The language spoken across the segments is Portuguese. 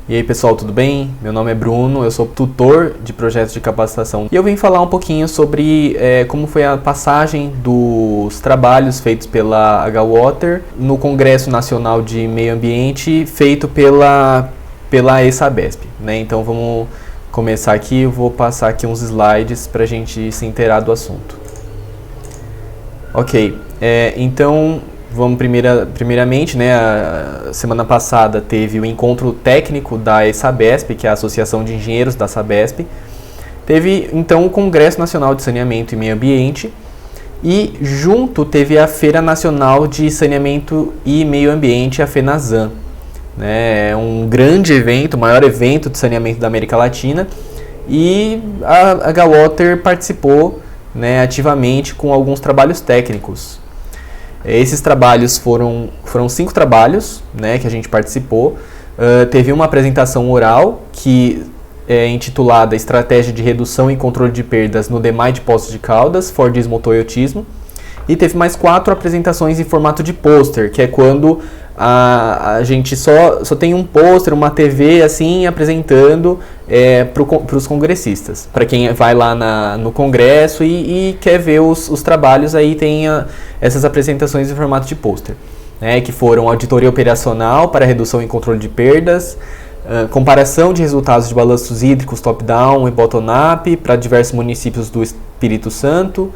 E aí pessoal, tudo bem? Meu nome é Bruno, eu sou tutor de projetos de capacitação e eu vim falar um pouquinho sobre como foi a passagem dos trabalhos feitos pela Agawater no Congresso Nacional de Meio Ambiente feito pela ESABESP, né? Então vamos começar aqui, eu vou passar aqui uns slides para a gente se inteirar do assunto. Ok, então vamos primeiramente, né, a semana passada teve o encontro técnico da ESABESP, que é a Associação de Engenheiros da SABESP. Teve então o Congresso Nacional de Saneamento e Meio Ambiente e junto teve a Feira Nacional de Saneamento e Meio Ambiente, a FENASAM. É um grande evento, o maior evento de saneamento da América Latina, e a Agawater participou, né, ativamente com alguns trabalhos técnicos. Esses trabalhos foram 5 trabalhos, né, que a gente participou. Teve uma apresentação oral que é intitulada Estratégia de Redução e Controle de Perdas no DEMAI de Poços de Caldas, Fordismo ou Toyotismo. E teve mais 4 apresentações em formato de pôster, que é quando a gente só tem um pôster, uma TV assim, apresentando para os congressistas. Para quem vai lá no congresso e quer ver os trabalhos, aí tem essas apresentações em formato de pôster, né, que foram auditoria operacional para redução e controle de perdas, comparação de resultados de balanços hídricos top-down e bottom-up para diversos municípios do Espírito Santo,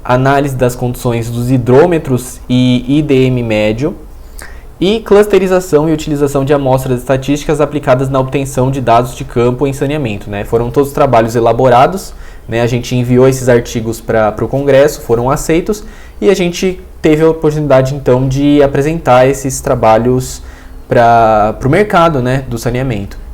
análise das condições dos hidrômetros e IDM médio, e clusterização e utilização de amostras estatísticas aplicadas na obtenção de dados de campo em saneamento, né? Foram todos trabalhos elaborados, né? A gente enviou esses artigos para o Congresso, foram aceitos e a gente teve a oportunidade então de apresentar esses trabalhos para o mercado, né, do saneamento.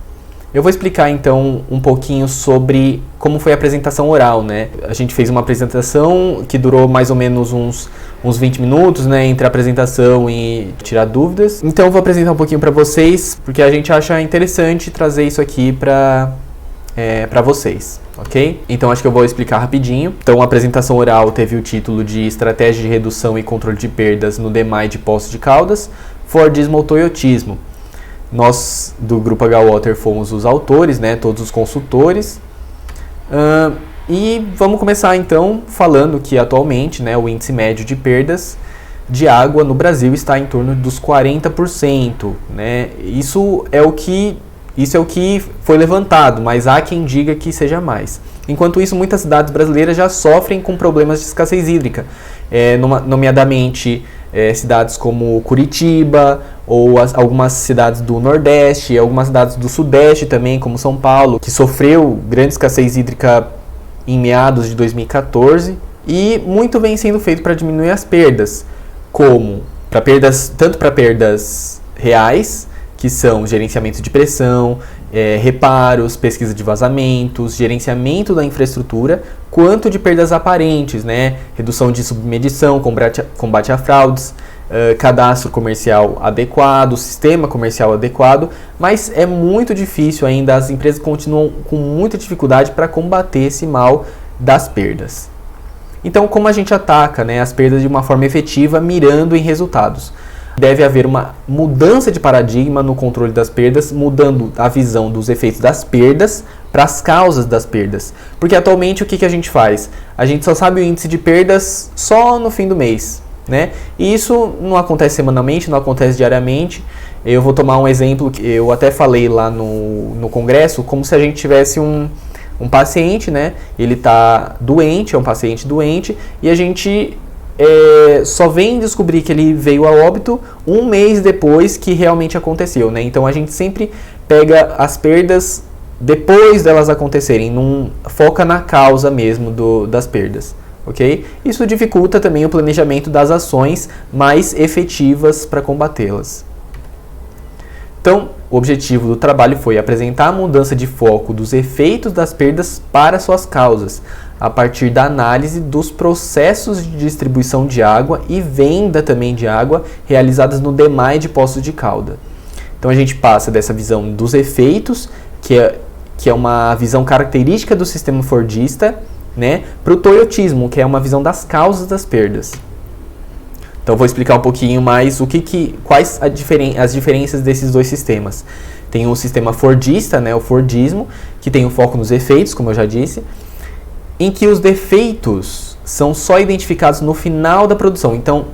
Eu vou explicar então um pouquinho sobre como foi a apresentação oral, né? A gente fez uma apresentação que durou mais ou menos uns 20 minutos, né, entre a apresentação e tirar dúvidas. Então eu vou apresentar um pouquinho para vocês, porque a gente acha interessante trazer isso aqui para vocês, ok? Então acho que eu vou explicar rapidinho. Então a apresentação oral teve o título de Estratégia de Redução e Controle de Perdas no DEMAI de Poços de Caldas, Fordismo ou Toyotismo. Nós, do Grupo Agawater, fomos os autores, né, todos os consultores. E vamos começar, então, falando que, atualmente, né, o índice médio de perdas de água no Brasil está em torno dos 40%. Né? Isso é o que foi levantado, mas há quem diga que seja mais. Enquanto isso, muitas cidades brasileiras já sofrem com problemas de escassez hídrica, nomeadamente cidades como Curitiba, ou algumas cidades do Nordeste, algumas cidades do Sudeste também, como São Paulo, que sofreu grande escassez hídrica em meados de 2014, e muito vem sendo feito para diminuir as perdas, tanto para perdas reais, que são gerenciamento de pressão, reparos, pesquisa de vazamentos, gerenciamento da infraestrutura, quanto de perdas aparentes, né? Redução de submedição, combate a fraudes, cadastro comercial adequado, sistema comercial adequado, mas é muito difícil ainda, as empresas continuam com muita dificuldade para combater esse mal das perdas. Então, como a gente ataca, né, as perdas de uma forma efetiva, mirando em resultados? Deve haver uma mudança de paradigma no controle das perdas, mudando a visão dos efeitos das perdas para as causas das perdas. Porque atualmente o que a gente faz? A gente só sabe o índice de perdas só no fim do mês, né? E isso não acontece semanalmente, não acontece diariamente. Eu vou tomar um exemplo que eu até falei lá no congresso, como se a gente tivesse um paciente, né? Ele está doente, é um paciente doente, e a gente só vem descobrir que ele veio a óbito um mês depois que realmente aconteceu, né? Então a gente sempre pega as perdas depois delas acontecerem, não foca na causa mesmo das perdas, ok? Isso dificulta também o planejamento das ações mais efetivas para combatê-las. Então, o objetivo do trabalho foi apresentar a mudança de foco dos efeitos das perdas para suas causas, a partir da análise dos processos de distribuição de água e venda também de água realizadas no DEMAI de Poços de Caldas. Então a gente passa dessa visão dos efeitos, que é uma visão característica do sistema fordista, né, para o toyotismo, que é uma visão das causas das perdas. Então vou explicar um pouquinho mais quais as diferenças desses dois sistemas. Tem o sistema fordista, né, o Fordismo, que tem o foco nos efeitos, como eu já disse, em que os defeitos são só identificados no final da produção. Então,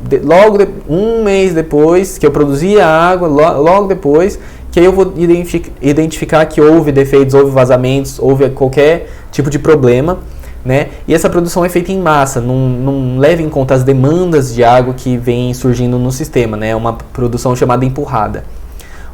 um mês depois que eu produzi a água, logo depois, que aí eu vou identificar que houve defeitos, houve vazamentos, houve qualquer tipo de problema, né? E essa produção é feita em massa, não leva em conta as demandas de água que vem surgindo no sistema, né? É uma produção chamada empurrada.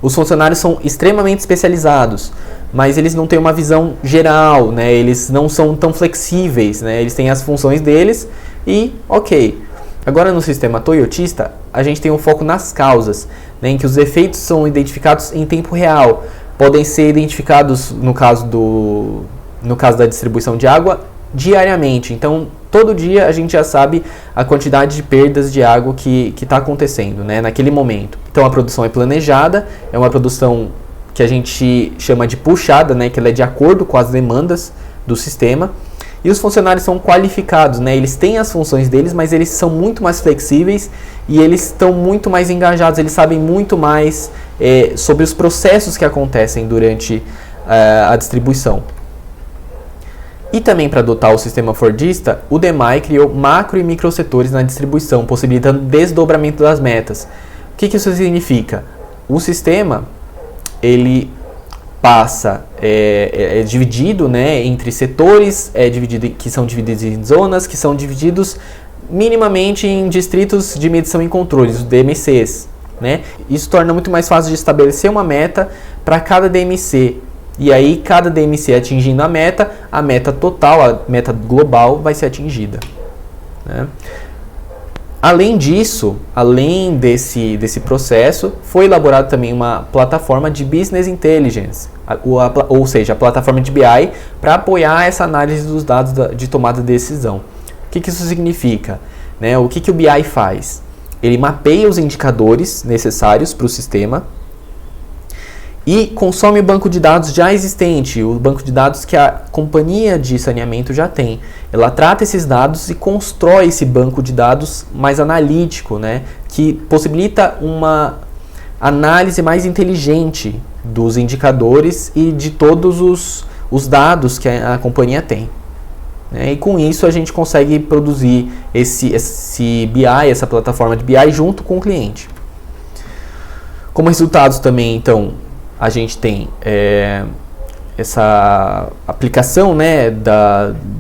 Os funcionários são extremamente especializados, mas eles não têm uma visão geral, né? Eles não são tão flexíveis, né? Eles têm as funções deles e ok. Agora no sistema toyotista, a gente tem um foco nas causas, né? Em que os efeitos são identificados em tempo real. Podem ser identificados, no caso da distribuição de água, diariamente. Então, todo dia a gente já sabe a quantidade de perdas de água que está acontecendo, né, naquele momento. Então, a produção é planejada, é uma produção que a gente chama de puxada, né, que ela é de acordo com as demandas do sistema. E os funcionários são qualificados, né, eles têm as funções deles, mas eles são muito mais flexíveis e eles estão muito mais engajados, eles sabem muito mais sobre os processos que acontecem durante a distribuição. E também para adotar o sistema fordista, o DEMAI criou macro e microsetores na distribuição, possibilitando desdobramento das metas. O que isso significa? O sistema ele passa, é dividido, né, entre setores, que são divididos em zonas, que são divididos minimamente em distritos de medição e controle, os DMCs. Né? Isso torna muito mais fácil de estabelecer uma meta para cada DMC. E aí, cada DMC atingindo a meta total, a meta global vai ser atingida. Né? Além disso, além desse processo, foi elaborada também uma plataforma de Business Intelligence, ou seja, a plataforma de BI, para apoiar essa análise dos dados de tomada de decisão. O que isso significa? Né? O que o BI faz? Ele mapeia os indicadores necessários para o sistema, e consome o banco de dados já existente, o banco de dados que a companhia de saneamento já tem. Ela trata esses dados e constrói esse banco de dados mais analítico, né, que possibilita uma análise mais inteligente dos indicadores e de todos os dados que a companhia tem. Né, e com isso a gente consegue produzir esse BI, essa plataforma de BI junto com o cliente. Como resultados também, então, a gente tem essa aplicação, né,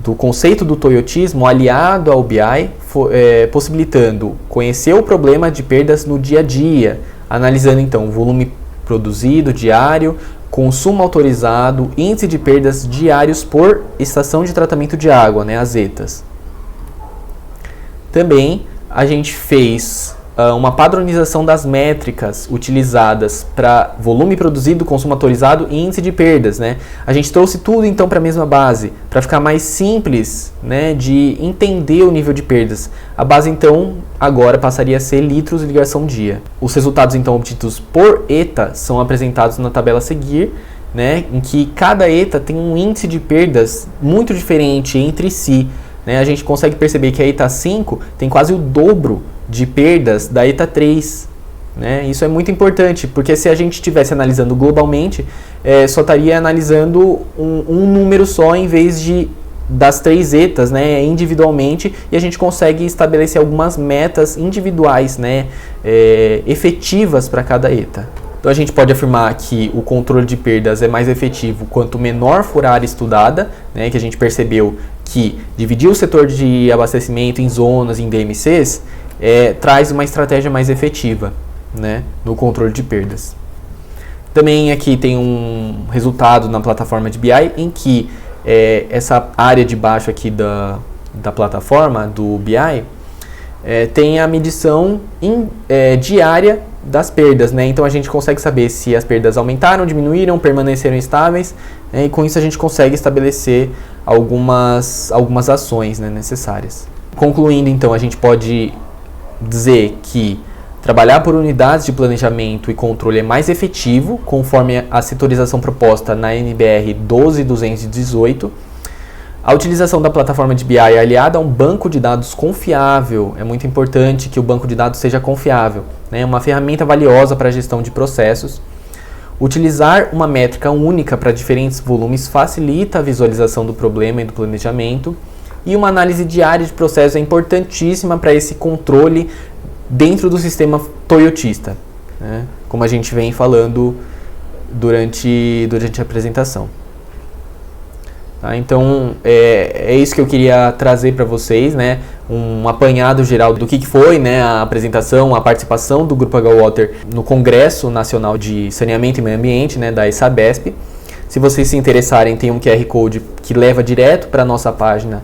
do conceito do toyotismo aliado ao BI, possibilitando conhecer o problema de perdas no dia a dia, analisando então o volume produzido diário, consumo autorizado, índice de perdas diários por estação de tratamento de água, né, as ETAs. Também a gente fez uma padronização das métricas utilizadas para volume produzido, consumo autorizado e índice de perdas. Né? A gente trouxe tudo então para a mesma base, para ficar mais simples, né, de entender o nível de perdas. A base então agora passaria a ser litros de ligação dia. Os resultados então obtidos por ETA são apresentados na tabela a seguir, né, em que cada ETA tem um índice de perdas muito diferente entre si. Né? A gente consegue perceber que a ETA 5 tem quase o dobro de perdas da ETA 3. Né? Isso é muito importante, porque se a gente estivesse analisando globalmente, só estaria analisando um número só em vez das 3 ETAs, né, individualmente, e a gente consegue estabelecer algumas metas individuais, né, efetivas para cada ETA. Então a gente pode afirmar que o controle de perdas é mais efetivo quanto menor for a área estudada, né, que a gente percebeu que dividir o setor de abastecimento em zonas, em DMCs, traz uma estratégia mais efetiva, né, no controle de perdas. Também aqui tem um resultado na plataforma de BI em que essa área de baixo aqui da plataforma do BI tem a medição diária das perdas, né? Então a gente consegue saber se as perdas aumentaram, diminuíram, permaneceram estáveis, né? E com isso a gente consegue estabelecer algumas ações, né, necessárias. Concluindo, então, a gente pode dizer que trabalhar por unidades de planejamento e controle é mais efetivo, conforme a setorização proposta na NBR 12218. A utilização da plataforma de BI é aliada a um banco de dados confiável. É muito importante que o banco de dados seja confiável, né? É uma ferramenta valiosa para a gestão de processos. Utilizar uma métrica única para diferentes volumes facilita a visualização do problema e do planejamento. E uma análise diária de processos é importantíssima para esse controle dentro do sistema toyotista, né? Como a gente vem falando durante a apresentação. Tá? Então, é isso que eu queria trazer para vocês, né? Um apanhado geral do que foi, né, a apresentação, a participação do Grupo H-Water no Congresso Nacional de Saneamento e Meio Ambiente, né, da ESABESP. Se vocês se interessarem, tem um QR Code que leva direto para a nossa página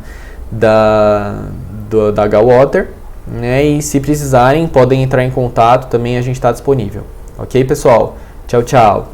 da H-Water, né? E se precisarem, podem entrar em contato, também a gente está disponível. Ok, pessoal? Tchau, tchau!